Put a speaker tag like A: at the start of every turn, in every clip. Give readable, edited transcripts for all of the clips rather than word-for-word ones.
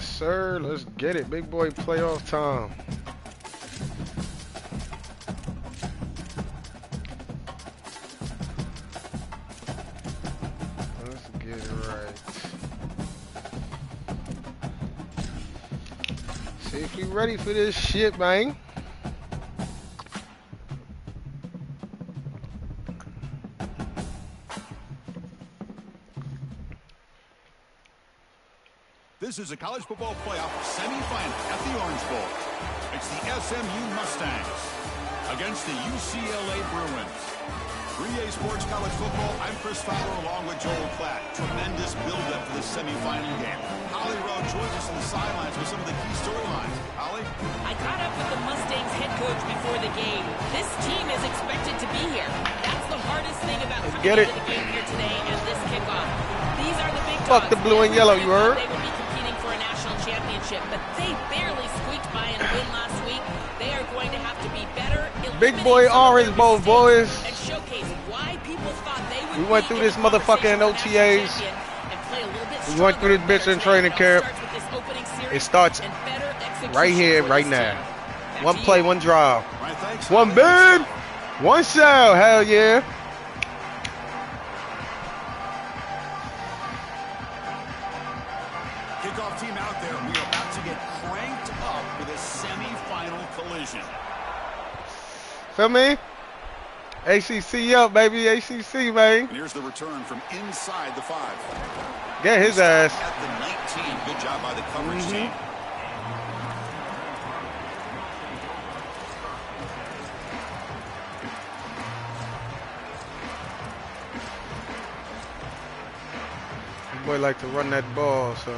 A: Yes, sir. Let's get it. Big boy playoff time. Let's get it right. See if we ready for this shit, man.
B: This is a college football playoff semifinal at the Orange Bowl. It's the SMU Mustangs against the UCLA Bruins. 3A Sports College Football, I'm Chris Fowler along with Joel Platt. Tremendous build-up for the semifinal game. Holly Rowe joins us on the sidelines with some of the key storylines. Holly?
C: I caught up with the Mustangs head coach before the game. This team is expected to be here. That's the hardest thing about coming into the game here today and this kickoff. These are the big dogs.
A: Fuck the blue and yellow, you heard?
C: They would be competing for a national championship, but they barely squeaked by in a win last week. They are going to have to be better.
A: Big boy Orange Bowl, boys.
C: And showcase why people thought they would.
A: We went through this motherfucker in OTAs. We went through this bitch in training camp. It starts right here, right now. One play, one drive. One bid, one sell. Hell yeah.
B: Kickoff team out there. We are about to get cranked up for the semi-final collision.
A: Feel me? ACC up, baby. ACC, man.
B: And here's the return from inside the 5.
A: Get his ass.
B: At the 19. Good job by the coverage team.
A: Boy like to run that ball, so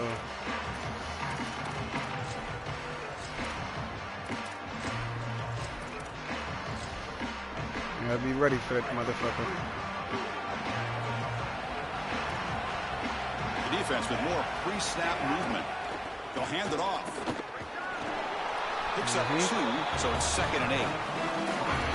A: you gotta be ready for that motherfucker.
B: The defense with more pre-snap movement. They'll hand it off. Picks up 2, so it's 2nd and 8.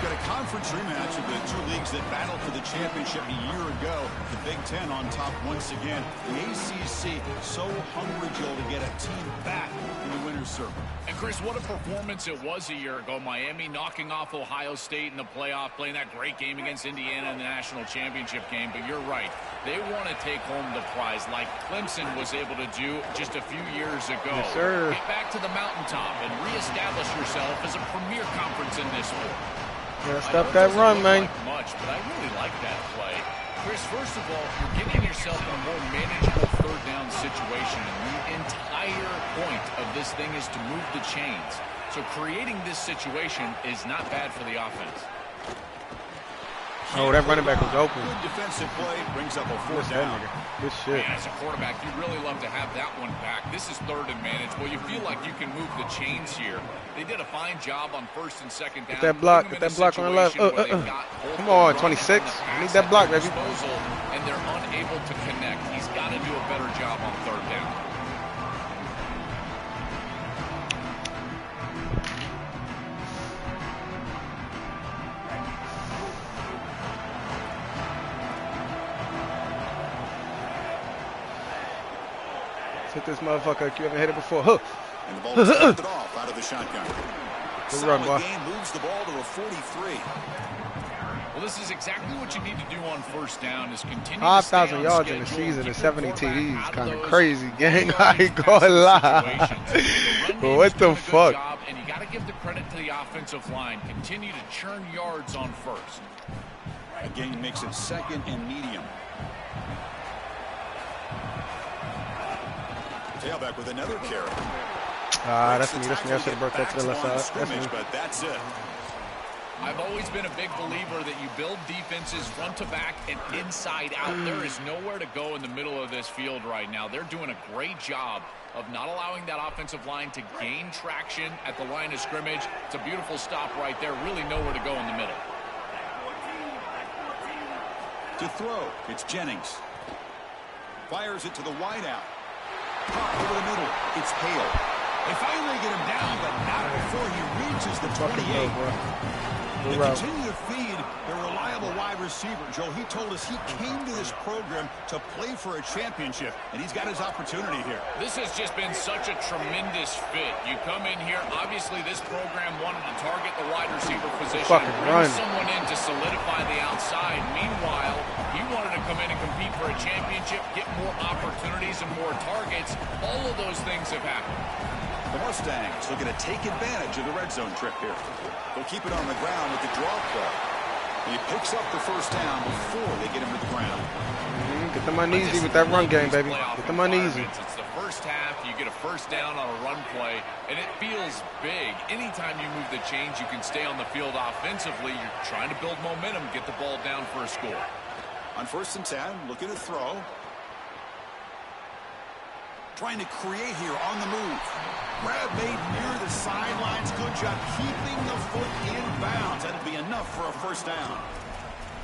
B: Got a conference rematch of the two leagues that battled for the championship a year ago. The Big Ten on top once again. The ACC so hungry, Joel, to get a team back in the winner's circle.
D: And Chris, what a performance it was a year ago. Miami knocking off Ohio State in the playoff, playing that great game against Indiana in the national championship game. But you're right. They want to take home the prize like Clemson was able to do just a few years ago.
A: Yes, sir.
D: Get back to the mountaintop and reestablish yourself as a premier conference in this sport.
A: Yeah, stop that run, man.
D: Much, but I really like that play. Chris, first of all, you're getting yourself in a more manageable third down situation, and the entire point of this thing is to move the chains. So creating this situation is not bad for the offense.
A: Oh, that running back was open.
B: Good defensive play brings up a 4th down.
A: Good shit.
D: Man, as a quarterback, you'd really love to have that one back. This is 3rd and manageable. You feel like you can move the chains here. They did a fine job on 1st and 2nd down.
A: Get that block. Get that block on the left. Come on, 26. I need that block, baby.
D: And they're unable to connect. He's got to do a better job on 3rd down.
A: Hit this motherfucker. You haven't hit it before. Huh.
B: And the ball is lifted off out of the shotgun.
A: Good run, boy.
B: Gain moves the ball to a 43.
D: Well, this is exactly what you need to do on 1st down is continue
A: 5,000 yards in the season and 70 TDs. Kind of crazy, gang. I ain't gonna lie. But what the fuck?
D: And you got to give the credit to the offensive line. Continue to churn yards on 1st.
B: Again, makes it 2nd and medium. Tailback with another carry.
A: That's me. That's me. I should have brought that to the left side. That's me.
B: But that's it.
D: I've always been a big believer that you build defenses front to back and inside out. There is nowhere to go in the middle of this field right now. They're doing a great job of not allowing that offensive line to gain traction at the line of scrimmage. It's a beautiful stop right there. Really nowhere to go in the middle.
B: To throw, it's Jennings. Fires it to the wideout. Pop over the middle. It's Hale. They finally get him down, but not before he reaches the 28. They continue to feed their reliable wide receiver, Joe, he told us he came to this program to play for a championship, and he's got his opportunity here.
D: This has just been such a tremendous fit. You come in here, obviously this program wanted to target the wide receiver position and bring someone in to solidify the outside. Meanwhile, he wanted to come in and compete for a championship, get more opportunities and more targets. All of those things have happened.
B: The Mustangs looking to take advantage of the red zone trip here. They'll keep it on the ground with the draw play. He picks up the first down before they get him to the ground.
A: Get them uneasy with that run game, baby. Get them uneasy.
D: It's the first half. You get a first down on a run play, and it feels big. Anytime you move the chains, you can stay on the field offensively. You're trying to build momentum, get the ball down for a score.
B: On 1st and 10, looking to throw. Trying to create here on the move. Grab made near the sidelines. Good job keeping the foot in bounds. That'd be enough for a first down.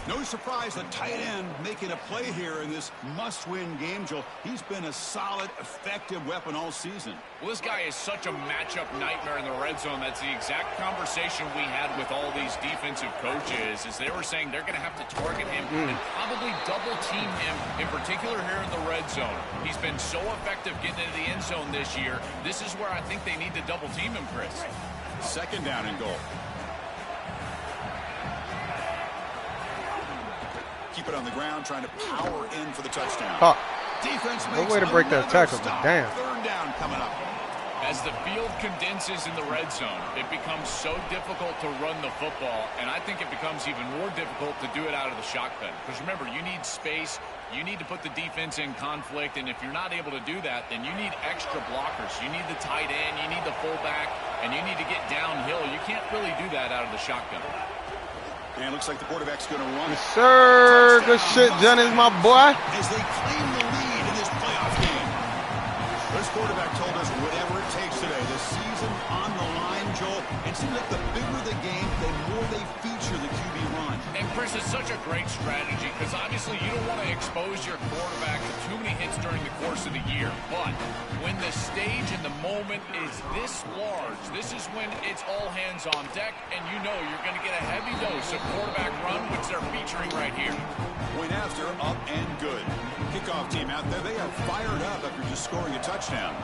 B: No surprise, the tight end making a play here in this must-win game, Joel. He's been a solid, effective weapon all season.
D: Well, this guy is such a matchup nightmare in the red zone. That's the exact conversation we had with all these defensive coaches, as they were saying they're going to have to target him and probably double-team him, in particular here in the red zone. He's been so effective getting into the end zone this year. This is where I think they need to double-team him, Chris.
B: 2nd down and goal. Keep it on the ground, trying to power in for the touchdown. Defense makes
A: no way to break that tackle, but damn.
B: 3rd down coming up.
D: As the field condenses in the red zone, it becomes so difficult to run the football, and I think it becomes even more difficult to do it out of the shotgun. Because remember, you need space, you need to put the defense in conflict, and if you're not able to do that, then you need extra blockers. You need the tight end, you need the fullback, and you need to get downhill. You can't really do that out of the shotgun.
B: And it looks like the quarterback's going to run.
A: Yes, sir. Good shit, Jennings, my boy.
B: As they claim the lead in this playoff game. This quarterback told us whatever it takes today. The season on the line, Joel. It seems like the bigger the game, the more they feature the QB run.
D: And Chris, it's such a great strategy because obviously you don't want to expose your quarterback to too many hits during the course of the year. But when the stage and the moment is this large, this is when it's all hands on deck, and you know you're going to get a heavy dose of quarterback run, which they're featuring right here.
B: Point after, up and good. Kickoff team out there, they are fired up after just scoring a touchdown.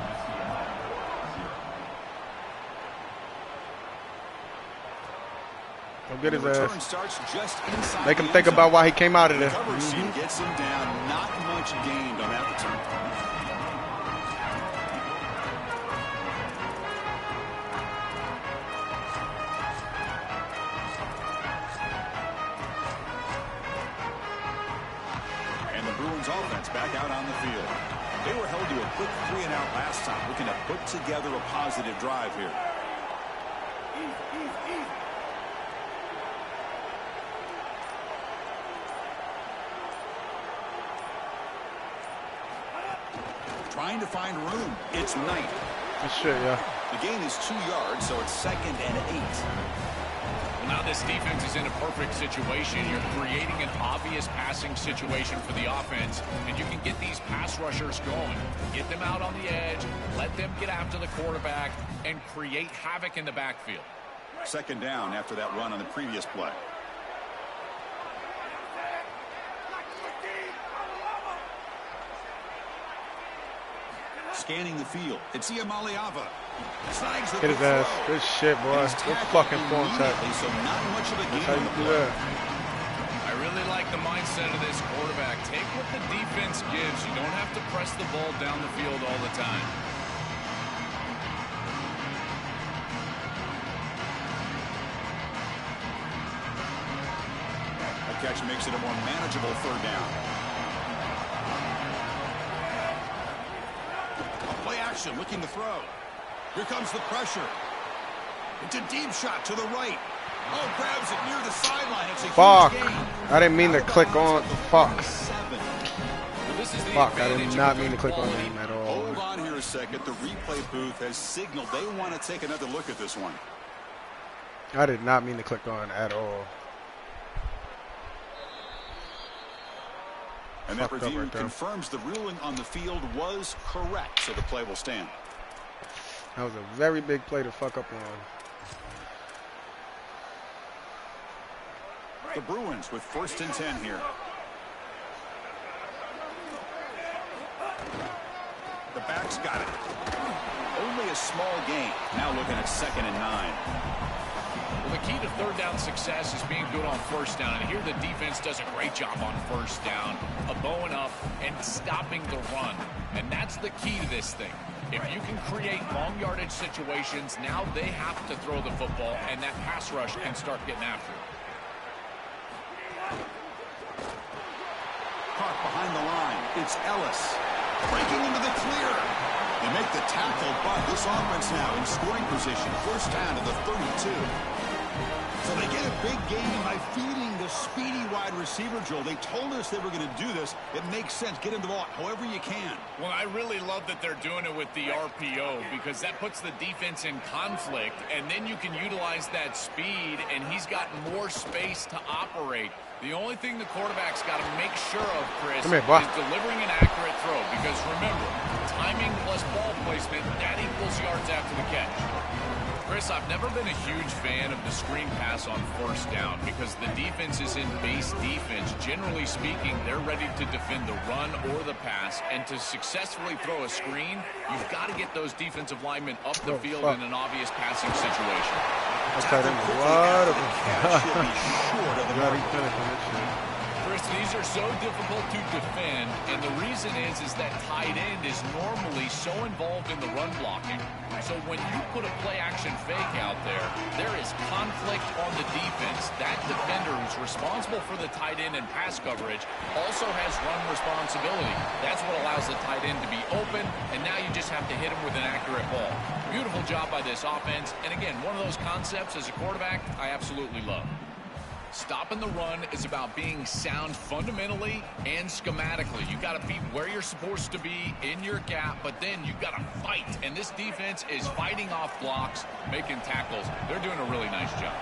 A: Don't get his ass.
B: Starts just inside.
A: Make him think about why he came out of there.
B: Gets him down. Not much gained on that return. And the Bruins offense back out on the field. They were held to a quick 3-and-out last time, looking to put together a positive drive here. Trying to find room. It's Knight.
A: Good shit, yeah.
B: The gain is 2 yards, so it's 2nd and 8.
D: Well, now this defense is in a perfect situation. You're creating an obvious passing situation for the offense, and you can get these pass rushers going. Get them out on the edge, let them get after the quarterback, and create havoc in the backfield.
B: 2nd down after that run on the previous play. Scanning the field. It's Iamaleava.
A: Get his ass. Good shit, boy. Good fucking form tech.
B: So not much of a
A: That's how you do that.
D: I really like the mindset of this quarterback. Take what the defense gives. You don't have to press the ball down the field all the time.
B: That catch makes it a more manageable 3rd down. Looking to throw. Here comes the pressure. It's a deep shot to the right. Oh, grabs it near the sideline. It's a
A: fuck.
B: Huge gain.
A: I didn't mean to click on. Fuck.
D: Well, this is the
A: Fuck. I did not mean to click on him at all.
B: Hold on here a second. The replay booth has signaled they want to take another look at this one.
A: I did not mean to click on at all.
B: And that review confirms the ruling on the field was correct, so the play will stand.
A: That was a very big play to fuck up on.
B: The Bruins with 1st and 10 here. The back's got it. Only a small gain. Now looking at 2nd and 9.
D: Well, the key to 3rd down success is being good on 1st down. And here the defense does a great job on 1st down, bowing up and stopping the run. And that's the key to this thing. If you can create long yardage situations, now they have to throw the football, and that pass rush can start getting after it.
B: Caught behind the line. It's Ellis. Breaking into the clear. They make the tackle, but this offense now in scoring position. 1st down to the 32. So they get a big gain by feeding the speedy wide receiver, Joel. They told us they were going to do this. It makes sense. Get him the ball however you can.
D: Well, I really love that they're doing it with the RPO because that puts the defense in conflict, and then you can utilize that speed, and he's got more space to operate. The only thing the quarterback's got to make sure of, Chris, is delivering an accurate throw because, remember, timing plus ball placement, that equals yards after the catch. Chris, I've never been a huge fan of the screen pass on 1st down because the defense is in base defense. Generally speaking, they're ready to defend the run or the pass, and to successfully throw a screen, you've got to get those defensive linemen up the field in an obvious passing situation. Chris, these are so difficult to defend, and the reason is that tight end is normally so involved in the run blocking. So when you put a play-action fake out there, there is conflict on the defense. That defender who's responsible for the tight end and pass coverage also has run responsibility. That's what allows the tight end to be open, and now you just have to hit him with an accurate ball. Beautiful job by this offense, and again, one of those concepts as a quarterback I absolutely love. Stopping the run is about being sound fundamentally and schematically. You got to be where you're supposed to be in your gap, but then you got to fight. And this defense is fighting off blocks, making tackles. They're doing a really nice job.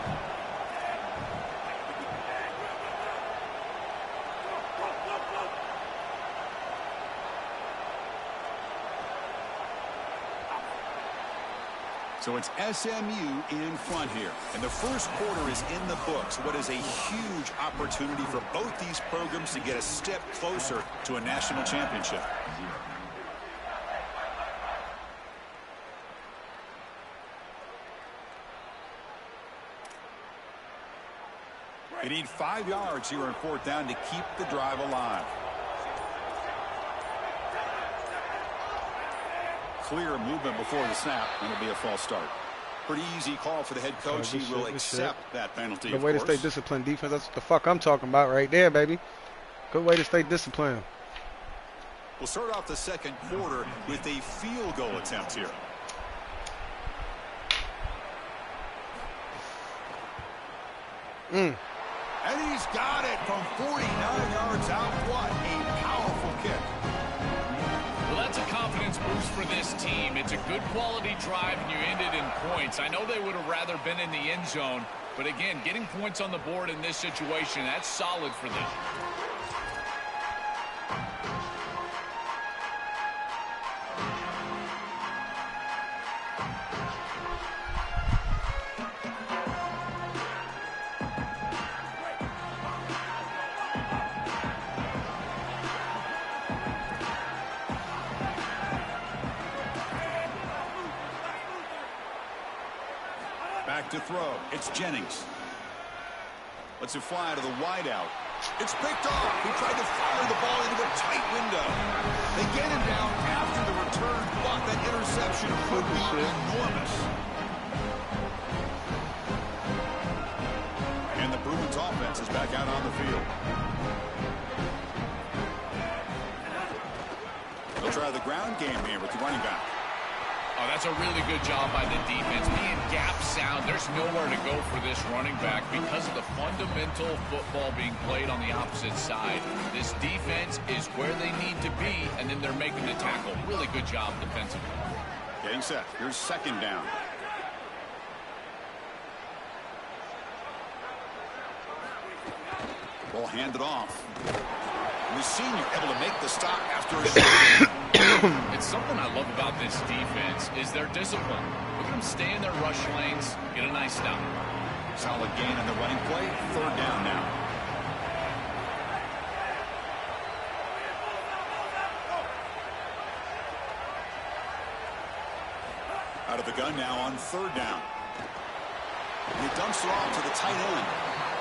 B: So it's SMU in front here. And the 1st quarter is in the books. What is a huge opportunity for both these programs to get a step closer to a national championship. They need 5 yards here on 4th down to keep the drive alive. Clear movement before the snap, and it'll be a false start. Pretty easy call for the head coach. He will accept that penalty.
A: Good way to stay disciplined, defense. That's what the fuck I'm talking about right there, baby. Good way to stay disciplined.
B: We'll start off the 2nd quarter with a field goal attempt here. And he's got it from 49 yards out. What a powerful kick.
D: Well, that's a confidence boost for this team. It's a good quality drive, and you end it in points. I know they would have rather been in the end zone, but again, getting points on the board in this situation, that's solid for them.
B: To throw. It's Jennings. Lets it fly to the wideout. It's picked off. He tried to fire the ball into a tight window. They get him down after the return, but that interception could be enormous. And the Bruins offense is back out on the field. They'll try the ground game here with the running back.
D: Oh, that's a really good job by the defense. Being gap sound, there's nowhere to go for this running back because of the fundamental football being played on the opposite side. This defense is where they need to be, and then they're making the tackle. Really good job defensively.
B: Getting set. Here's 2nd down. Ball handed off. The senior able to make the stop after a shot.
D: It's something I love about this defense is their discipline. Look at them stay in their rush lanes, get a nice stop.
B: Solid gain on the running play. Third down now. Out of the gun now on third down. He dumps it off to the tight end.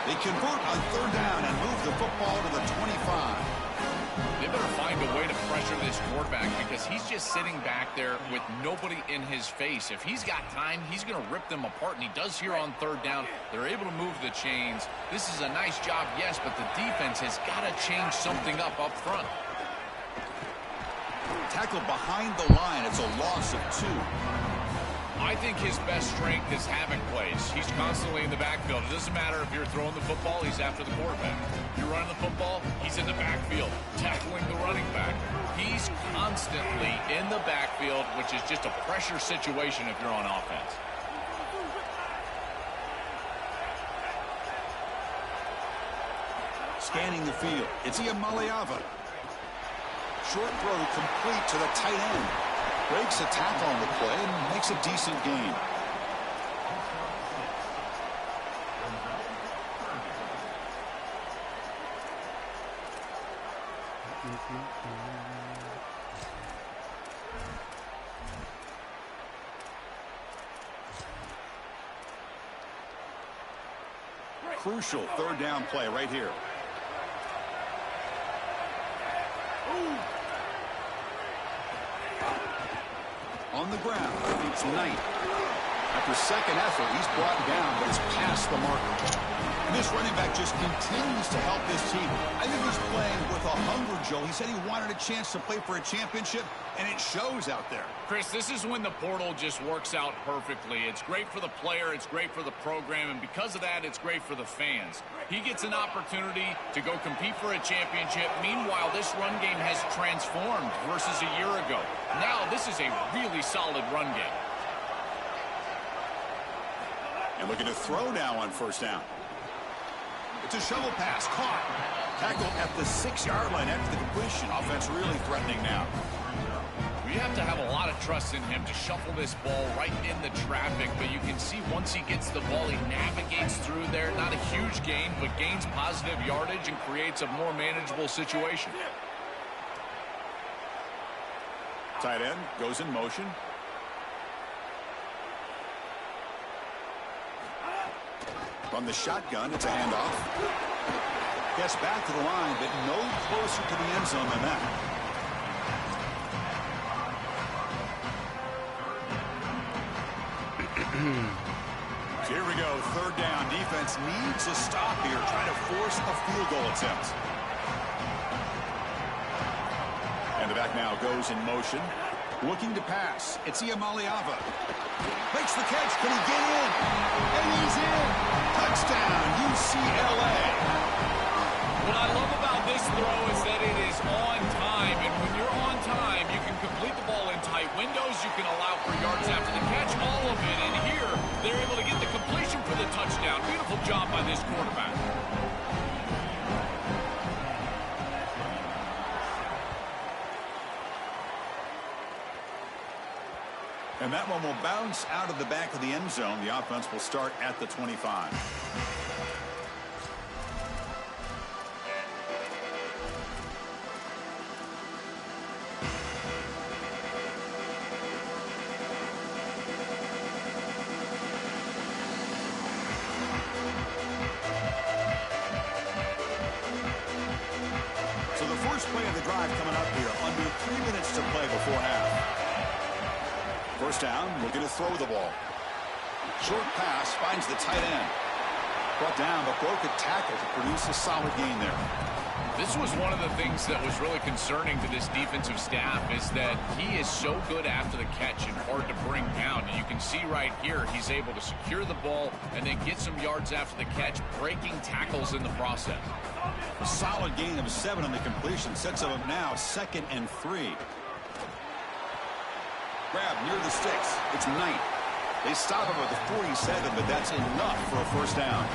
B: They convert on third down and move the football to the 25.
D: They better find a way to pressure this quarterback because he's just sitting back there with nobody in his face. If he's got time, he's going to rip them apart, and he does here on third down. They're able to move the chains. This is a nice job, yes, but the defense has got to change something up front.
B: Tackled behind the line. It's a loss of 2.
D: I think his best strength is havoc plays. He's constantly in the backfield. It doesn't matter if you're throwing the football, he's after the quarterback. If you're running the football, he's in the backfield, tackling the running back. He's constantly in the backfield, which is just a pressure situation if you're on offense.
B: Scanning the field. It's Iamaleava. Short throw complete to the tight end. Breaks a tackle on the play and makes a decent gain. Crucial third down play right here. On the ground, it's Knight. After second effort, he's brought down, but he's past the marker. And this running back just continues to help this team. I think he's playing with a hunger, Joe. He said he wanted a chance to play for a championship, and it shows out there.
D: Chris, this is when the portal just works out perfectly. It's great for the player, it's great for the program, and because of that, it's great for the fans. He gets an opportunity to go compete for a championship. Meanwhile, this run game has transformed versus a year ago. Now, this is a really solid run game.
B: And looking to throw now on first down. It's a shovel pass, caught. Tackled at the 6-yard line after the completion. Offense really threatening now.
D: We have to have a lot of trust in him to shuffle this ball right in the traffic, but you can see once he gets the ball, he navigates through there. Not a huge gain, but gains positive yardage and creates a more manageable situation.
B: Tight end goes in motion. From the shotgun, it's a handoff. Gets back to the line, but no closer to the end zone than that. So here we go, third down. Defense needs a stop here, trying to force a field goal attempt. And the back now goes in motion. Looking to pass. It's Iamaleava. Makes the catch. Can he get in? And he's in. Touchdown, UCLA.
D: What I love about this throw is that it is on time. And when you're on time, you can complete the ball in tight windows. You can allow for yards after the catch, all of it. And here, they're able to get the completion for the touchdown. Beautiful job by this quarterback.
B: And that one will bounce out of the back of the end zone. The offense will start at the 25. So the first play of the drive coming up here. Under 3 minutes to play before half. First down, looking to throw the ball. Short pass finds the tight end. Brought down, but broke a tackle to produce a solid gain there.
D: This was one of the things that was really concerning to this defensive staff is that he is so good after the catch and hard to bring down. And you can see right here, he's able to secure the ball and then get some yards after the catch, breaking tackles in the process.
B: A solid gain of 7 on the completion. Sets him up now, 2nd and 3. Grab near the sticks. It's Knight. They stop him at the 47, but that's enough for a first down.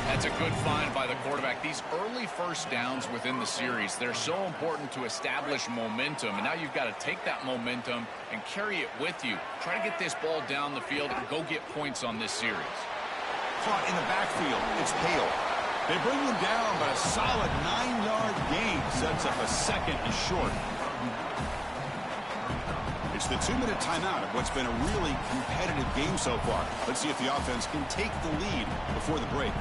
D: That's a good find by the quarterback. These early first downs within the series, they're so important to establish momentum. And now you've got to take that momentum and carry it with you. Try to get this ball down the field and go get points on this series.
B: caught in the backfield. It's Hale. They bring him down, but a solid 9-yard gain sets up a second and short. It's the 2-minute timeout of what's been a really competitive game so far. Let's see if the offense can take the lead before the break.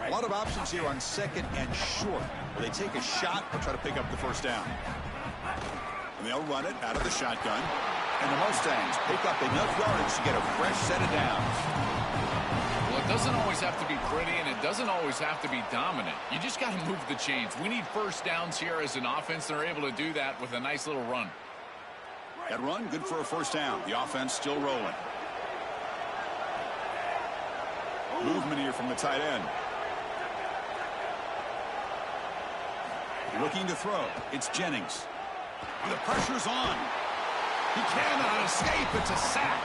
B: A lot of options here on second and short. Will they take a shot or try to pick up the first down? And they'll run it out of the shotgun. And the Mustangs pick up enough yardage to get a fresh set of downs.
D: Well, it doesn't always have to be pretty, and it doesn't always have to be dominant. You just got to move the chains. We need first downs here as an offense. They're able to do that with a nice little run.
B: That run, good for a first down. The offense still rolling. Movement here from the tight end. Looking to throw. It's Jennings. The pressure's on. He cannot escape. It's a sack.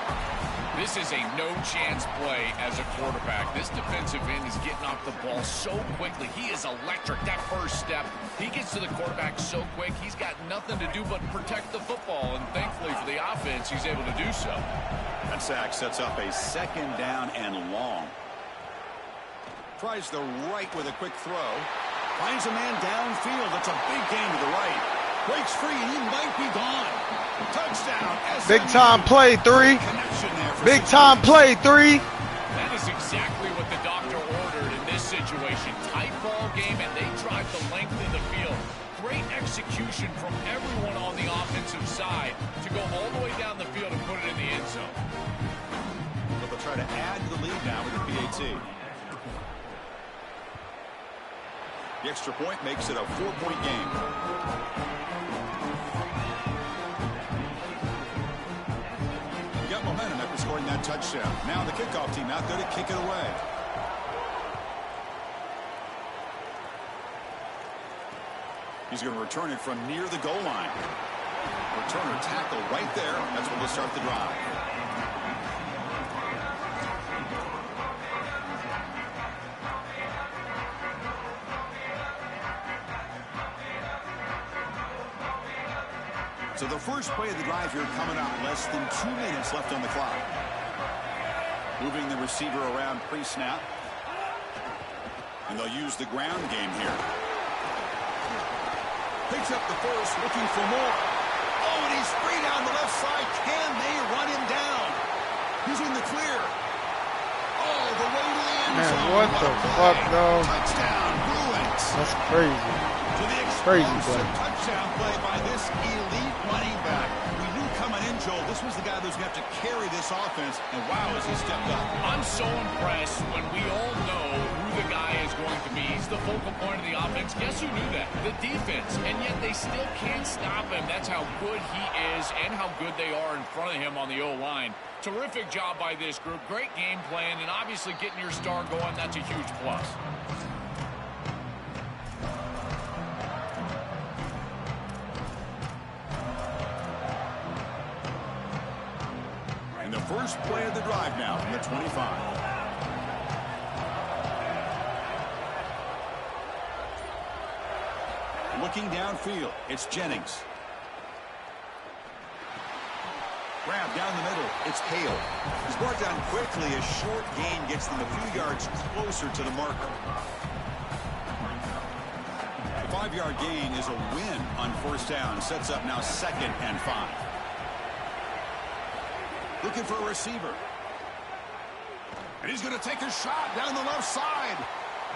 D: This is a no-chance play as a quarterback. This defensive end is getting off the ball so quickly. He is electric. That first step, he gets to the quarterback so quick, he's got nothing to do but protect the football. And thankfully for the offense, he's able to do so.
B: That sack sets up a second down and long. Tries the right with a quick throw. Finds a man downfield. That's a big gain to the right. Breaks free, and he might be gone. Touchdown.
A: Big time play, 3. Big time play, 3.
D: That is exactly what the doctor ordered in this situation. Tight ball game, and they drive the length of the field. Great execution from everyone on the offensive side to go all the way down the field and put it in the end zone.
B: But they'll try to add to the lead now with the PAT. The extra point makes it a 4-point game. We got momentum after scoring that touchdown. Now the kickoff team out there to kick it away. He's going to return it from near the goal line. Returner tackle right there. That's when we'll start the drive. So the first play of the drive here coming up. Less than 2 minutes left on the clock. Moving the receiver around pre-snap. And they'll use the ground game here. Picks up the first, looking for more. Oh, and he's free down the left side. Can they run him down? He's in the clear. Oh, the way to the end zone.
A: Man, what the fuck, though?
B: Touchdown, Bruins.
A: That's crazy.
B: To the
A: Crazy play.
B: touchdown play by this elite running back. We knew coming in, Joel, this was the guy that was going to have to carry this offense, and wow, has he stepped up.
D: I'm so impressed when we all know who the guy is going to be. He's the focal point of the offense. Guess who knew that? The defense. And yet they still can't stop him. That's how good he is and how good they are in front of him on the O-line. Terrific job by this group. Great game plan, and obviously getting your star going, that's a huge plus.
B: The first play of the drive now from the 25. Looking downfield, it's Jennings. Grab down the middle, it's Hale. He's brought down quickly. A short gain gets them a few yards closer to the marker. The 5-yard gain is a win on first down. Sets up now 2nd and 5. Looking for a receiver. And he's going to take a shot down the left side.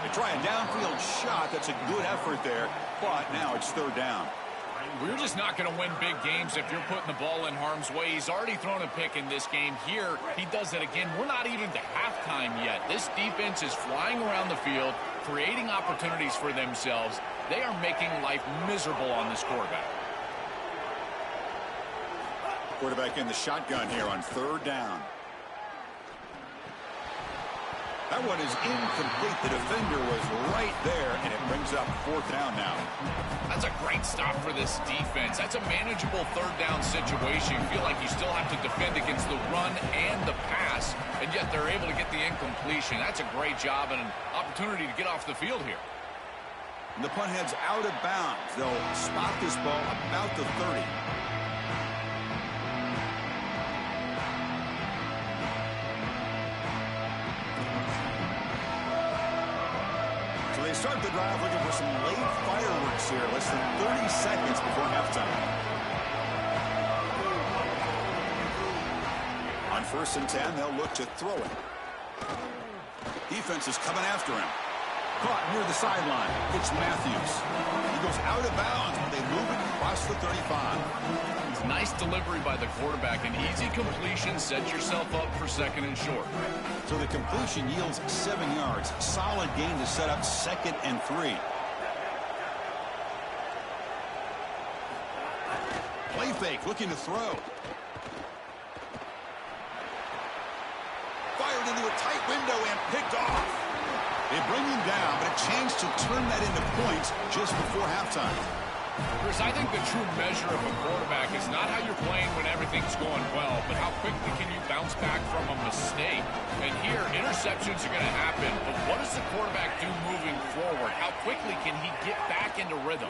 B: They try a downfield shot. That's a good effort there. But now it's 3rd down.
D: We're just not going to win big games if you're putting the ball in harm's way. He's already thrown a pick in this game. Here, he does it again. We're not even to halftime yet. This defense is flying around the field, creating opportunities for themselves. They are making life miserable on this quarterback.
B: Quarterback in the shotgun here on 3rd down. That one is incomplete. The defender was right there, and it brings up 4th down now.
D: That's a great stop for this defense. That's a manageable 3rd down situation. You feel like you still have to defend against the run and the pass, and yet they're able to get the incompletion. That's a great job and an opportunity to get off the field here.
B: And the punt heads out of bounds. They'll spot this ball about the 30. So they start the drive looking for some late fireworks here. Less than 30 seconds before halftime. On 1st and 10, they'll look to throw it. Defense is coming after him. Caught near the sideline. It's Matthews. He goes out of bounds, but they move it across the 35.
D: Nice delivery by the quarterback. An easy completion. Set yourself up for 2nd and short.
B: So the completion yields 7 yards. Solid gain to set up 2nd and 3. Play fake, looking to throw. Fired into a tight window and picked off. They bring him down, but a chance to turn that into points just before halftime.
D: Chris, I think the true measure of a quarterback is not how you're playing when everything's going well, but how quickly can you bounce back from a mistake. And here, interceptions are going to happen, but what does the quarterback do moving forward? How quickly can he get back into rhythm?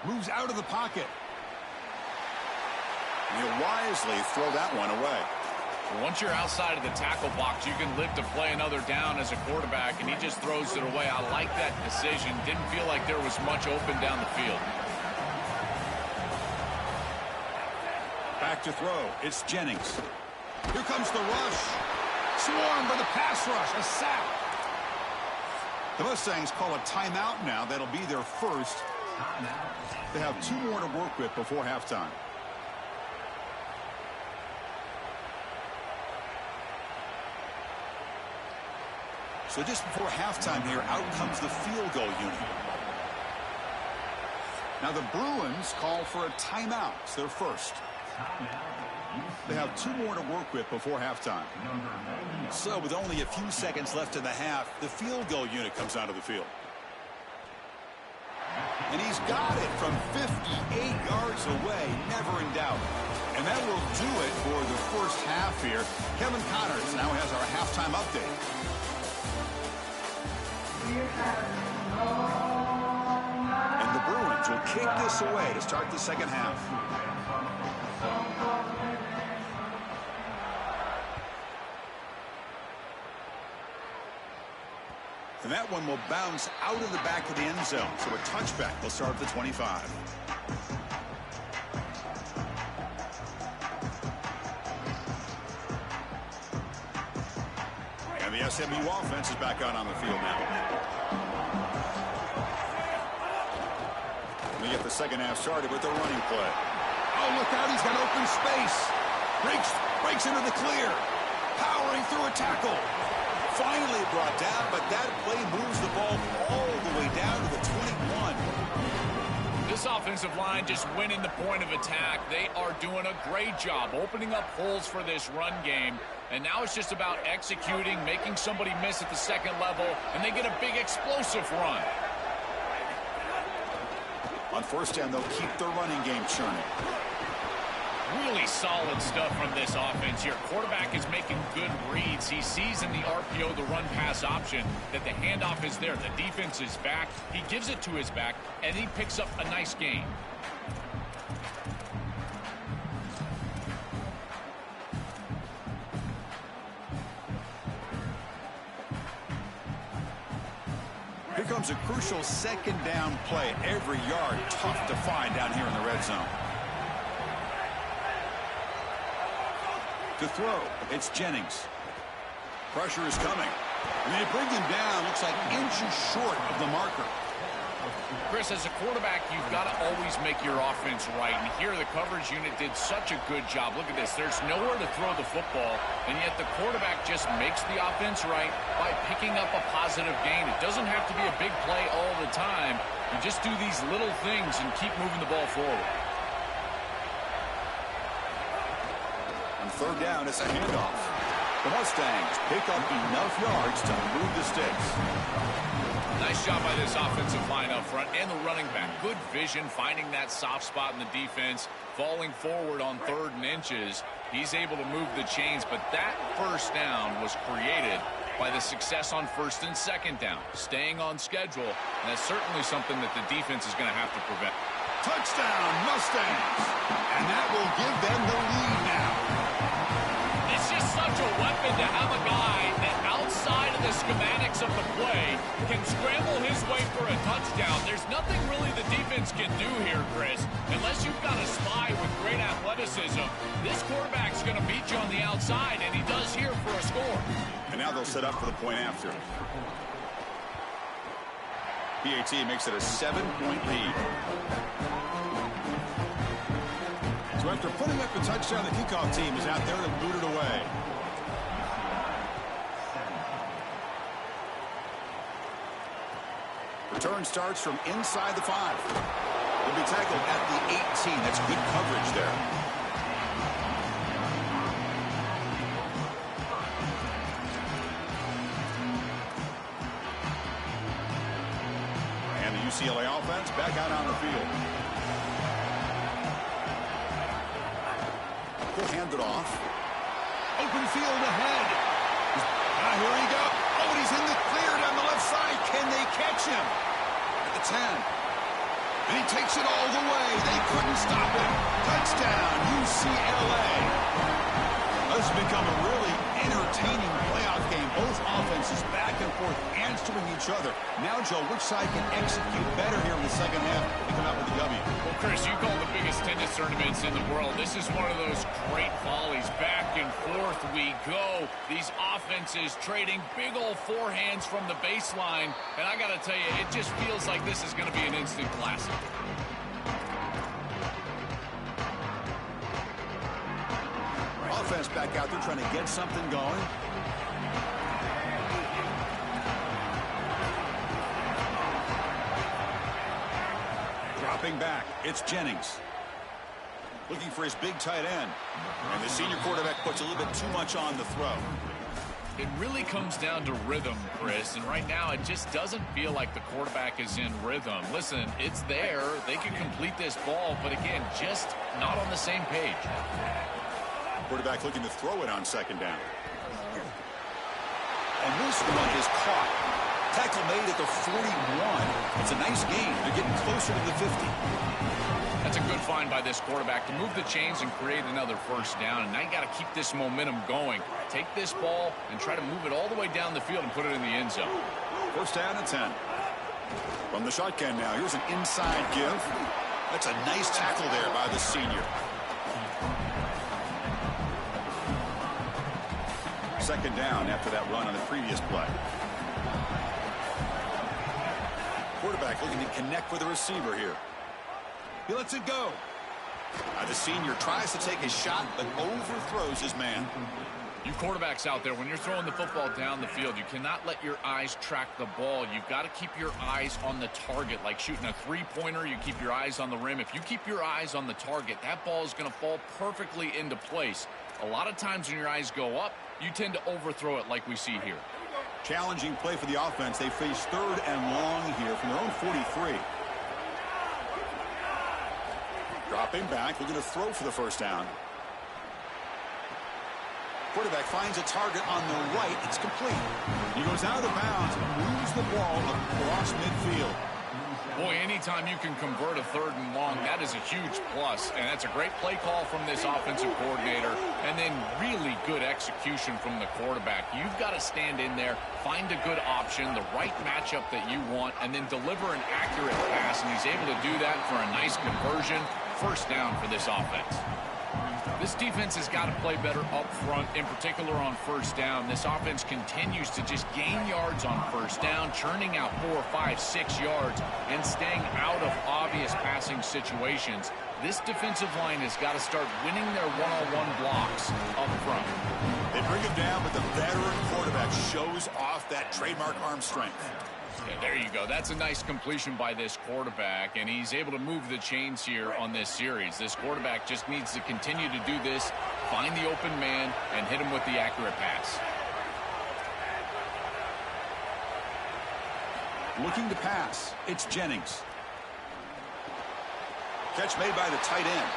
B: Moves out of the pocket. And he'll wisely throw that one away.
D: Once you're outside of the tackle box, you can live to play another down as a quarterback, and he just throws it away. I like that decision. Didn't feel like there was much open down the field.
B: Back to throw. It's Jennings. Here comes the rush. Swarmed by the pass rush. A sack. The Mustangs call a timeout now. That'll be their first. They have 2 more to work with before halftime. So just before halftime here, out comes the field goal unit. Now the Bruins call for a timeout. It's their first. They have 2 more to work with before halftime. So with only a few seconds left in the half, the field goal unit comes out of the field. And he's got it from 58 yards away, never in doubt. And that will do it for the first half here. Kevin Connors now has our halftime update. And the Bruins will kick this away to start the second half. And that one will bounce out of the back of the end zone. So a touchback will start at the 25. And the SMU offense is back out on the field now. We get the second half started with the running play. Oh, look out, he's got open space. Breaks into the clear. Powering through a tackle. Finally brought down, but that play moves the ball all the way down to the 21.
D: This offensive line just winning the point of attack. They are doing a great job opening up holes for this run game. And now it's just about executing, making somebody miss at the second level, and they get a big explosive run.
B: On 1st down, they'll keep the running game churning.
D: Really solid stuff from this offense here. Quarterback is making good reads. He sees in the RPO, the run-pass option, that the handoff is there. The defense is back. He gives it to his back, and he picks up a nice gain.
B: Here comes a crucial second down play. Every yard tough to find down here in the red zone. To throw, it's Jennings. Pressure is coming. And they bring him down. Looks like inches short of the marker.
D: Chris, as a quarterback, you've got to always make your offense right. And here the coverage unit did such a good job. Look at this. There's nowhere to throw the football, and yet the quarterback just makes the offense right by picking up a positive gain. It doesn't have to be a big play all the time. You just do these little things and keep moving the ball forward.
B: On 3rd down, it's a handoff. The Mustangs pick up enough yards to move the sticks.
D: Nice job by this offensive line up front and the running back. Good vision, finding that soft spot in the defense. falling forward on 3rd and inches. He's able to move the chains, but that first down was created by the success on 1st and 2nd down, staying on schedule, and that's certainly something that the defense is going to have to prevent.
B: Touchdown, Mustangs! And that will give them the lead now.
D: It's just such a weapon to have a guy that outside of the schematics of the play can scramble his way for a touchdown. There's nothing really the defense can do here, Chris. Unless you've got a spy with great athleticism, this quarterback's going to beat you on the outside, and he does here for a score.
B: And now they'll set up for the point after. PAT makes it a 7-point lead. So after putting up a touchdown, the kickoff team is out there to boot it away. Return starts from inside the 5. Will be tackled at the 18. That's good coverage there. UCLA offense back out on the field. He'll hand it off. Open field ahead. Here he goes. Oh, and he's in the clear down the left side. Can they catch him? At the 10. And he takes it all the way. They couldn't stop him. Touchdown, UCLA. This has become a really entertaining playoff game. Both offenses back and forth answering each other. Now, Joe, which side can execute better here in the second half to come out with the W?
D: Well, Chris, you call the biggest tennis tournaments in the world. This is one of those great volleys. Back and forth we go. These offenses trading big old forehands from the baseline. And I got to tell you, it just feels like this is going to be an instant classic.
B: Offense back out there trying to get something going. Dropping back, it's Jennings. Looking for his big tight end. And the senior quarterback puts a little bit too much on the throw.
D: It really comes down to rhythm, Chris, and right now it just doesn't feel like the quarterback is in rhythm. Listen, it's there. They can complete this ball, but again, just not on the same page.
B: Quarterback looking to throw it on 2nd down. And this one is caught. Tackle made at the 41. It's a nice gain. They're getting closer to the 50.
D: That's a good find by this quarterback to move the chains and create another 1st down. And now you got to keep this momentum going. Take this ball and try to move it all the way down the field and put it in the end zone.
B: 1st down and 10. From the shotgun now, here's an inside give. That's a nice tackle there by the senior. 2nd down after that run on the previous play. Quarterback looking to connect with the receiver here. He lets it go. The senior tries to take a shot, but overthrows his man.
D: You quarterbacks out there, when you're throwing the football down the field, you cannot let your eyes track the ball. You've got to keep your eyes on the target. Like shooting a 3-pointer, you keep your eyes on the rim. If you keep your eyes on the target, that ball is going to fall perfectly into place. A lot of times when your eyes go up, you tend to overthrow it like we see here.
B: Challenging play for the offense. They face 3rd and long here from their own 43. Dropping back, looking to throw for the 1st down. Quarterback finds a target on the right. It's complete. He goes out of bounds and moves the ball across midfield.
D: Boy, anytime you can convert a 3rd and long, that is a huge plus. And that's a great play call from this offensive coordinator. And then really good execution from the quarterback. You've got to stand in there, find a good option, the right matchup that you want, and then deliver an accurate pass. And he's able to do that for a nice conversion. 1st down for this offense. This defense has got to play better up front, in particular on 1st down. This offense continues to just gain yards on 1st down, churning out 4, 5, 6 yards, and staying out of obvious passing situations. This defensive line has got to start winning their one-on-one blocks up front.
B: They bring him down, but the veteran quarterback shows off that trademark arm strength.
D: Yeah, there you go. That's a nice completion by this quarterback, and he's able to move the chains here on this series. This quarterback just needs to continue to do this, find the open man, and hit him with the accurate pass.
B: Looking to pass. It's Jennings. Catch made by the tight end.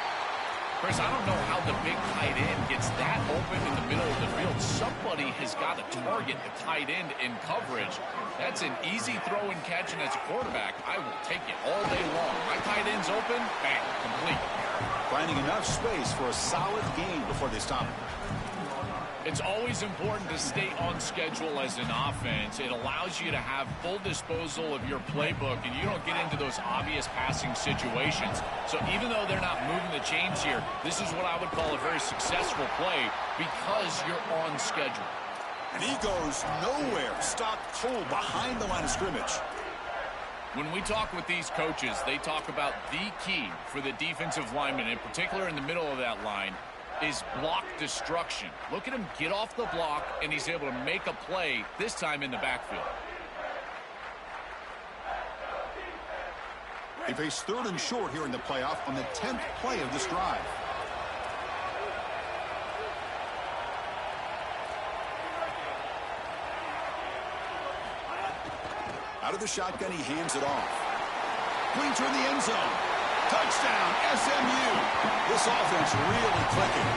D: Chris, I don't know how the big tight end gets that open in the middle of the field. Somebody has got to target the tight end in coverage. That's an easy throw and catch, and as a quarterback, I will take it all day long. My tight end's open, bang, complete.
B: Finding enough space for a solid gain before they stop him.
D: It's always important to stay on schedule as an offense. It allows you to have full disposal of your playbook, and you don't get into those obvious passing situations. So even though they're not moving the chains here, this is what I would call a very successful play because you're on schedule.
B: And he goes nowhere. Stopped cold behind the line of scrimmage.
D: When we talk with these coaches, they talk about the key for the defensive lineman, in particular in the middle of that line, is block destruction. Look at him get off the block, and he's able to make a play, this time in the backfield.
B: They face 3rd and short here in the playoff on the 10th play of this drive. Out of the shotgun, he hands it off. Clean toward the end zone. Touchdown, SMU. This offense really clicking.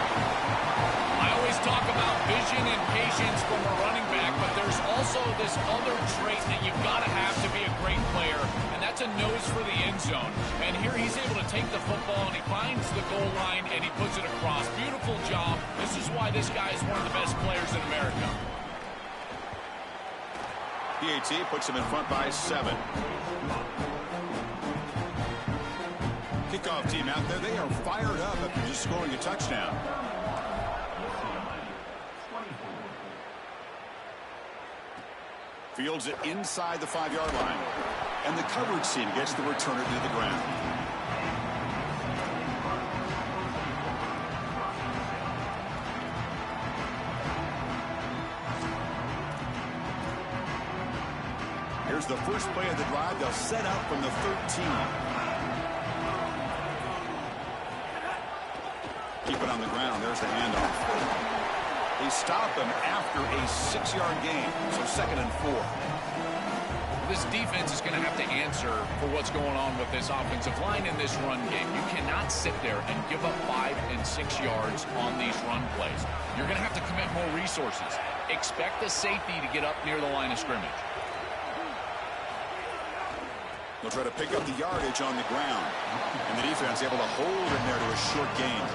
D: I always talk about vision and patience from a running back, but there's also this other trait that you've got to have to be a great player, and that's a nose for the end zone. And here he's able to take the football, and he finds the goal line, and he puts it across. Beautiful job. This is why this guy is one of the best players in America.
B: PAT puts him in front by 7. Kickoff team out there, they are fired up after just scoring a touchdown. Fields it inside the 5-yard line. And the coverage team gets the returner to the ground. Here's the first play of the drive. They'll set out from the 13. Keep it on the ground. There's the handoff. They stop him after a 6-yard gain. So 2nd and 4.
D: This defense is going to have to answer for what's going on with this offensive line in this run game. You cannot sit there and give up 5 and 6 yards on these run plays. You're going to have to commit more resources. Expect the safety to get up near the line of scrimmage.
B: They'll try to pick up the yardage on the ground. And the defense able to hold him there to a short gain.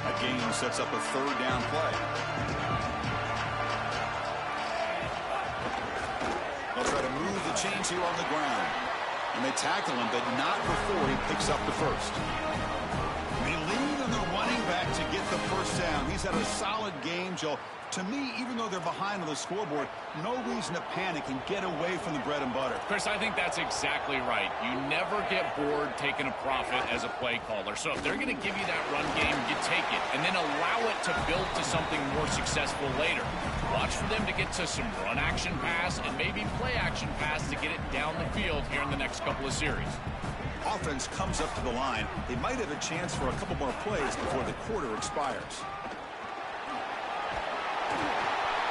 B: That gain sets up a 3rd down play. They'll try to move the chains here on the ground. And they tackle him, but not before he picks up the first. They lean on their running back to get the first down. He's had a solid game, Joe. To me, even though they're behind on the scoreboard, no reason to panic and get away from the bread and butter.
D: Chris, I think that's exactly right. You never get bored taking a profit as a play caller. So if they're going to give you that run game, you take it. And then allow it to build to something more successful later. Watch for them to get to some run action pass and maybe play action pass to get it down the field here in the next couple of series.
B: Offense comes up to the line. They might have a chance for a couple more plays before the quarter expires.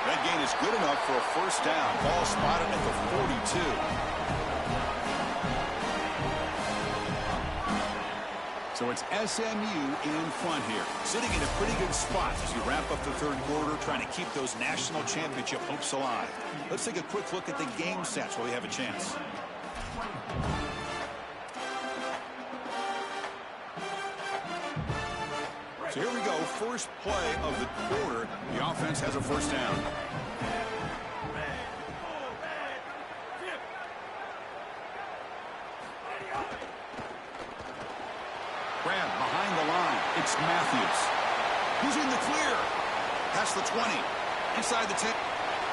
B: That gain is good enough for a first down. Ball spotted at the 42. So it's SMU in front here, sitting in a pretty good spot as you wrap up the 3rd quarter, trying to keep those national championship hopes alive. Let's take a quick look at the game stats while we have a chance. So here we go, first play of the quarter. The offense has a first down. Grab behind the line. It's Matthews. He's in the clear. Past the 20. Inside the 10.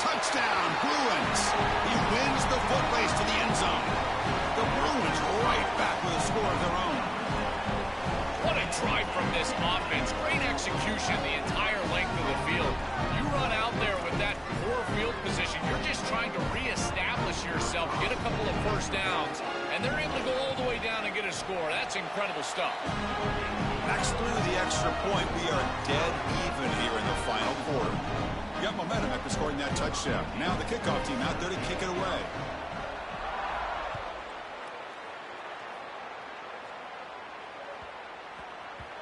B: Touchdown, Bruins. He wins the foot race to the end zone. The Bruins right back with a score of their own.
D: What a drive from this offense. Great execution the entire length of the field. You run out there with that poor field position. You're just trying to reestablish yourself, get a couple of first downs, and they're able to go all the way down and get a score. That's incredible. incredible stuff.
B: Backs through the extra point. We are dead even here in the final quarter. You got momentum after scoring that touchdown. Now the kickoff team out there to kick it away.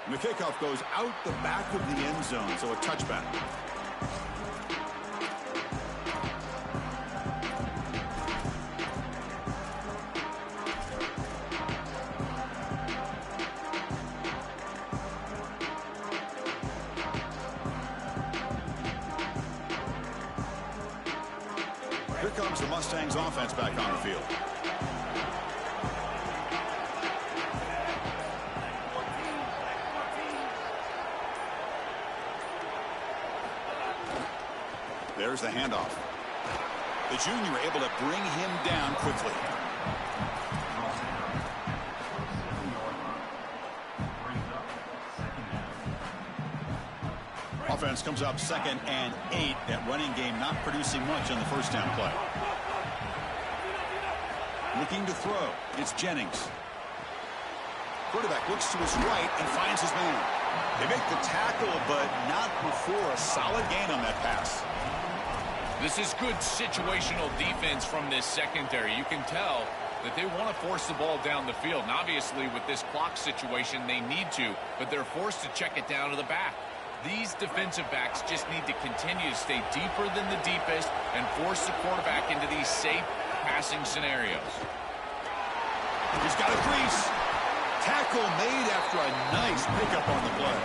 B: And the kickoff goes out the back of the end zone, so a touchback. Here comes the Mustangs offense back on the field. There's the handoff. The junior able to bring him down quickly. Offense comes up 2nd and 8. That running game not producing much on the first down play. Looking to throw. It's Jennings. Quarterback looks to his right and finds his man. They make the tackle, but not before a solid gain on that pass.
D: This is good situational defense from this secondary. You can tell that they want to force the ball down the field. And obviously, with this clock situation, they need to, but they're forced to check it down to the back. These defensive backs just need to continue to stay deeper than the deepest and force the quarterback into these safe passing scenarios.
B: He's got a crease. Tackle made after a nice pickup on the play.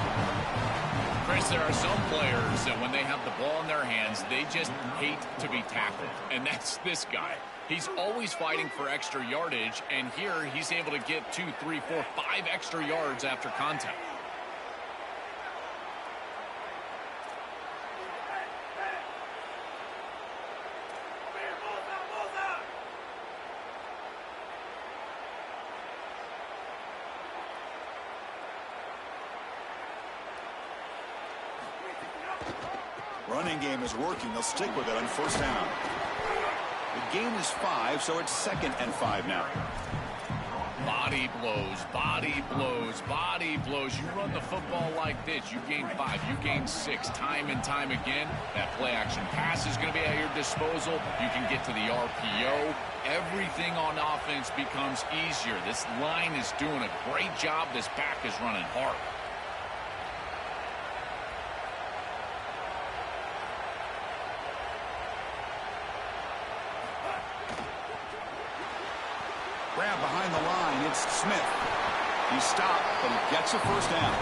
D: Chris, there are some players that when they have the ball in their hands, they just hate to be tackled. And that's this guy. He's always fighting for extra yardage, and here he's able to get 2, 3, 4, 5 extra yards after contact.
B: Running game is working. They'll stick with it on first down. The gain is 5, so it's 2nd and 5 now.
D: Body blows, body blows, body blows. You run the football like this, you gain 5, you gain 6, time and time again. That play action pass is going to be at your disposal. You can get to the RPO. Everything on offense becomes easier. This line is doing a great job. This back is running hard.
B: Grab behind the line. It's Smith. He stopped, but he gets a first down.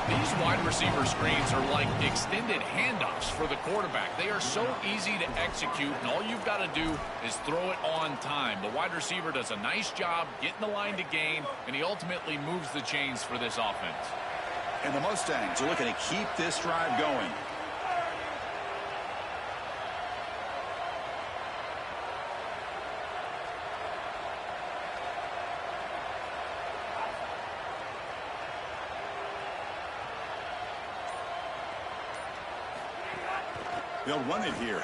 D: These wide receiver screens are like extended handoffs for the quarterback. They are so easy to execute, and all you've got to do is throw it on time. The wide receiver does a nice job getting the line to gain, and he ultimately moves the chains for this offense.
B: And the Mustangs are looking to keep this drive going. They'll run it here.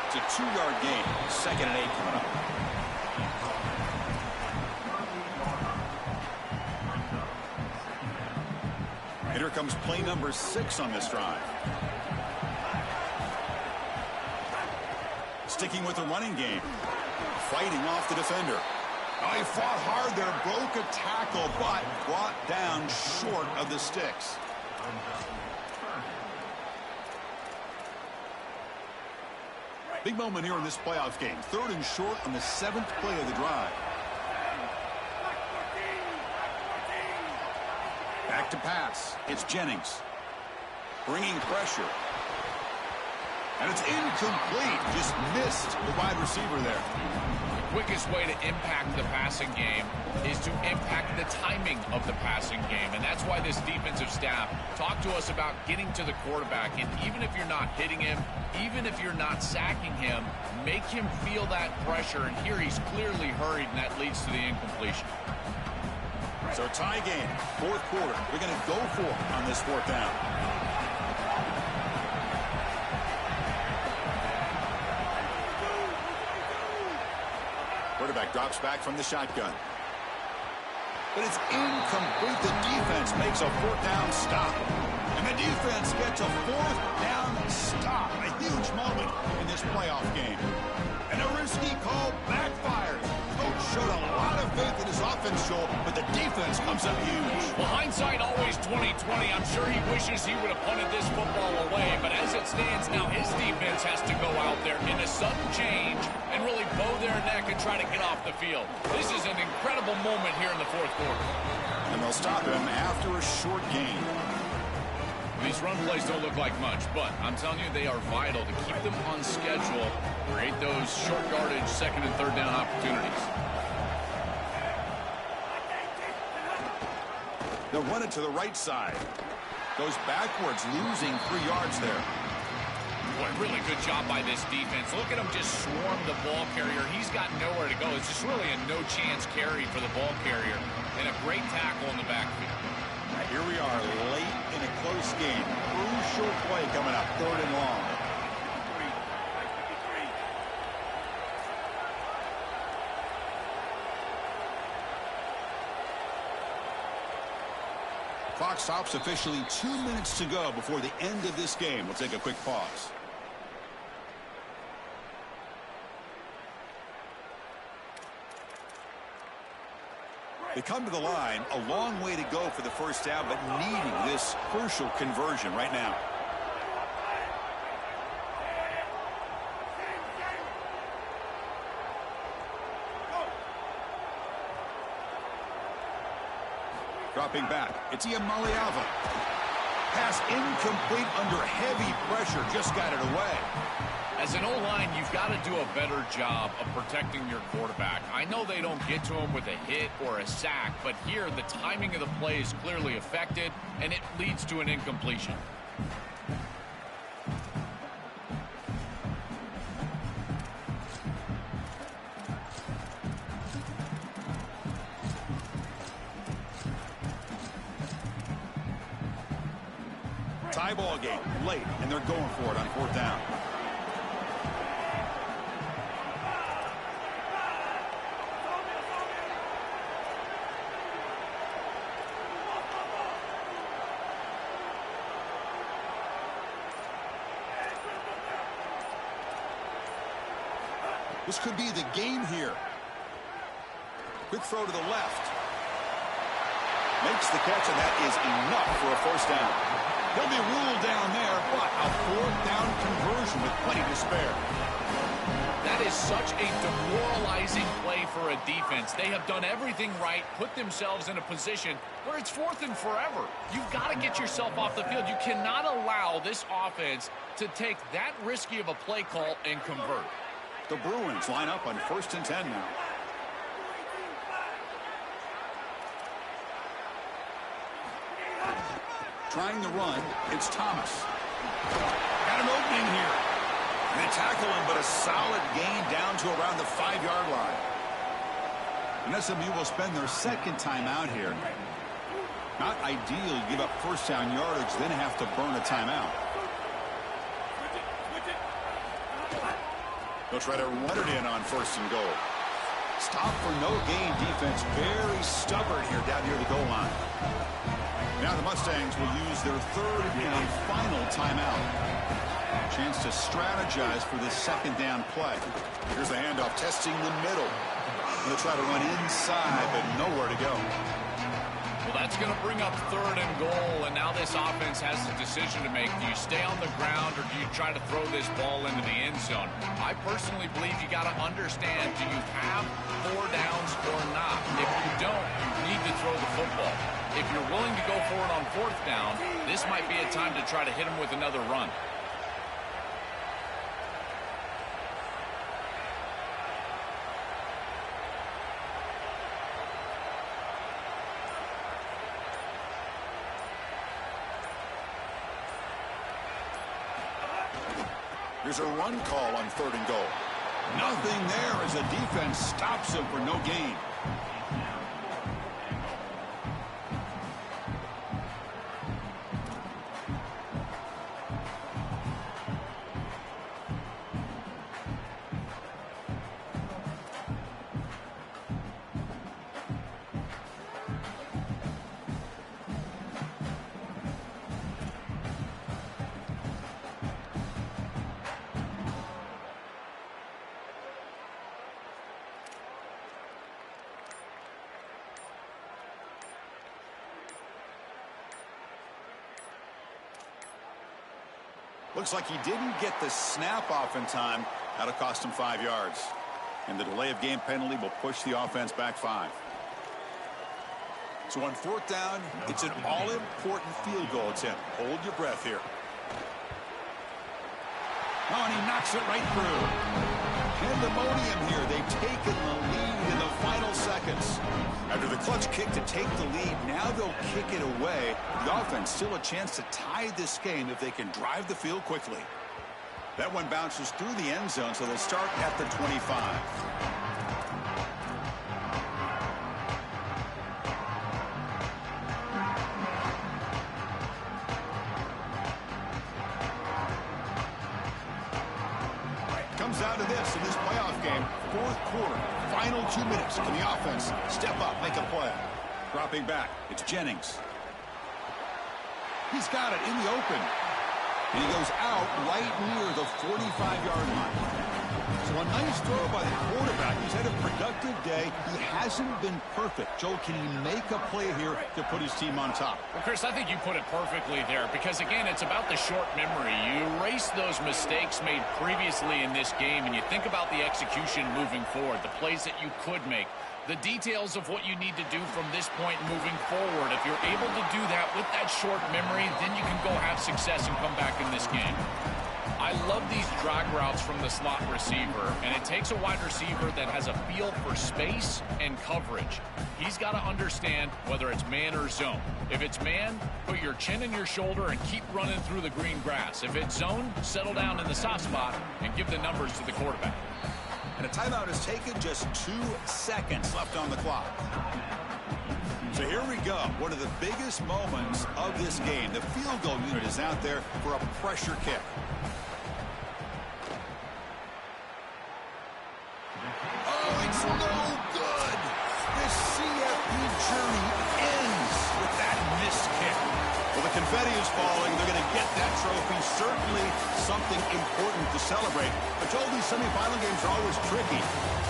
B: It's a 2-yard gain. 2nd and 8 coming up. And here comes play number 6 on this drive. Sticking with the running game. Fighting off the defender. Oh, he fought hard there. Broke a tackle, but brought down short of the sticks. Big moment here in this playoff game. 3rd and short on the 7th play of the drive. Back to pass. It's Jennings. Bringing pressure. And it's incomplete. Just missed the wide receiver there.
D: The quickest way to impact the passing game is to impact the timing of the passing game. And that's why this defensive staff talked to us about getting to the quarterback. And even if you're not hitting him, even if you're not sacking him, make him feel that pressure. And here he's clearly hurried, and that leads to the incompletion.
B: So tie game, 4th quarter. They're going to go for it on this 4th down. Quarterback drops back from the shotgun. but it's incomplete. The defense makes a fourth down stop. And the defense gets a fourth down stop. A huge moment in this playoff game. And a risky call backfires. Coach showed a lot of faith in his offense, Joel, but the defense comes up huge.
D: Well, hindsight always 20/20. I'm sure he wishes he would have punted this football away, but as it stands now, his defense has to go out there in a sudden change and really bow their neck and try to get off the field. This is an incredible moment here in the fourth quarter.
B: And they'll stop him after a short gain.
D: These run plays don't look like much, but I'm telling you, they are vital to keep them on schedule, create those short yardage second and third down opportunities.
B: They'll run it to the right side. Goes backwards, losing 3 yards there.
D: Boy, really good job by this defense. Look at him just swarm the ball carrier. He's got nowhere to go. It's just really a no-chance carry for the ball carrier, and a great tackle in the backfield.
B: Here we are, late in a close game. Crucial play coming up, 3rd and long. Clock stops officially 2 minutes to go before the end of this game. We'll take a quick pause. They come to the line, a long way to go for the first down, but needing this crucial conversion right now. Dropping back, it's Iamaleava. Pass incomplete under heavy pressure, just got it away.
D: As an O-line, you've got to do a better job of protecting your quarterback. I know they don't get to him with a hit or a sack, but here the timing of the play is clearly affected, and it leads to an incompletion.
B: Tie ball game, late, and they're going for it on 4th down. This could be the game here. Quick throw to the left. Makes the catch, and that is enough for a first down. He'll be ruled down there, but a 4th down conversion with plenty to spare.
D: That is such a demoralizing play for a defense. They have done everything right, put themselves in a position where it's 4th and forever. You've got to get yourself off the field. You cannot allow this offense to take that risky of a play call and convert.
B: The Bruins line up on 1st and 10 now. Trying the run, it's Thomas. Got an opening here. And they tackle him, but a solid gain down to around the 5-yard line. And SMU will spend their 2nd time out here. Not ideal to give up first down yardage, then have to burn a timeout. They'll try to run it in on 1st and goal. Stop for no gain defense. Very stubborn here down near the goal line. Now the Mustangs will use their 3rd and final timeout. Chance to strategize for this 2nd down play. Here's the handoff, testing the middle. They'll try to run inside, but nowhere to go.
D: Well, that's going to bring up 3rd and goal, and now this offense has a decision to make. Do you stay on the ground, or do you try to throw this ball into the end zone? I personally believe you got to understand, do you have 4 downs or not? If you don't, you need to throw the football. If you're willing to go for it on 4th down, this might be a time to try to hit him with another run.
B: Here's a run call on 3rd and goal. Nothing there as the defense stops him for no gain. Looks like he didn't get the snap off in time. That'll cost him 5 yards. And the delay of game penalty will push the offense back 5. So on 4th down, it's an all-important field goal attempt. Hold your breath here. Oh, and he knocks it right through. Pandemonium here. They've taken the lead in the final seconds. After the clutch kick to take the lead, now they'll kick it away. The offense still a chance to tie this game if they can drive the field quickly. That one bounces through the end zone, so they'll start at the 25. Comes down to this in this playoff game. 4th quarter, final 2 minutes. Can the offense step up, make a play? Dropping back, it's Jennings. He's got it in the open. And he goes out right near the 45-yard line. So a nice throw by the quarterback. He's had a productive day. He hasn't been perfect. Joe, can he make a play here to put his team on top?
D: Well, Chris, I think you put it perfectly there because, again, it's about the short memory. You erase those mistakes made previously in this game, and you think about the execution moving forward, the plays that you could make, the details of what you need to do from this point moving forward. If you're able to do that with that short memory, then you can go have success and come back in this game. I love these drag routes from the slot receiver, and it takes a wide receiver that has a feel for space and coverage. He's got to understand whether it's man or zone. If it's man, put your chin in your shoulder and keep running through the green grass. If it's zone, settle down in the soft spot and give the numbers to the quarterback.
B: And a timeout is taken, just 2 seconds left on the clock. So here we go. One of the biggest moments of this game. The field goal unit is out there for a pressure kick. Oh, it's no good. This CFP journey ends with that missed kick. Well, the confetti is falling. They're going to get that trophy. Certainly something important to celebrate. But Joel, these semifinal games are always tricky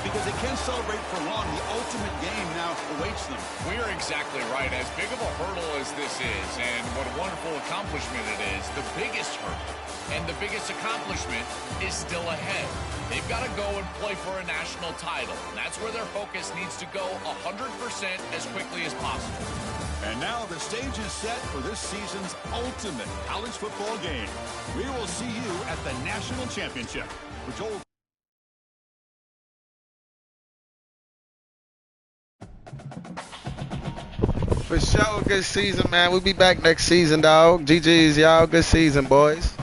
B: because they can't celebrate for long. The ultimate game now awaits them.
D: We are exactly right. As big of a hurdle as this is, and what a wonderful accomplishment it is, the biggest hurdle and the biggest accomplishment is still ahead. They've got to go and play for a national title, and that's where their focus needs to go 100% as quickly as possible.
B: And now the stage is set for this season's ultimate college football game. We will see you at the national championship. For Joel.
A: For sure, good season, man. We'll be back next season, dog. GG's, y'all. Good season, boys.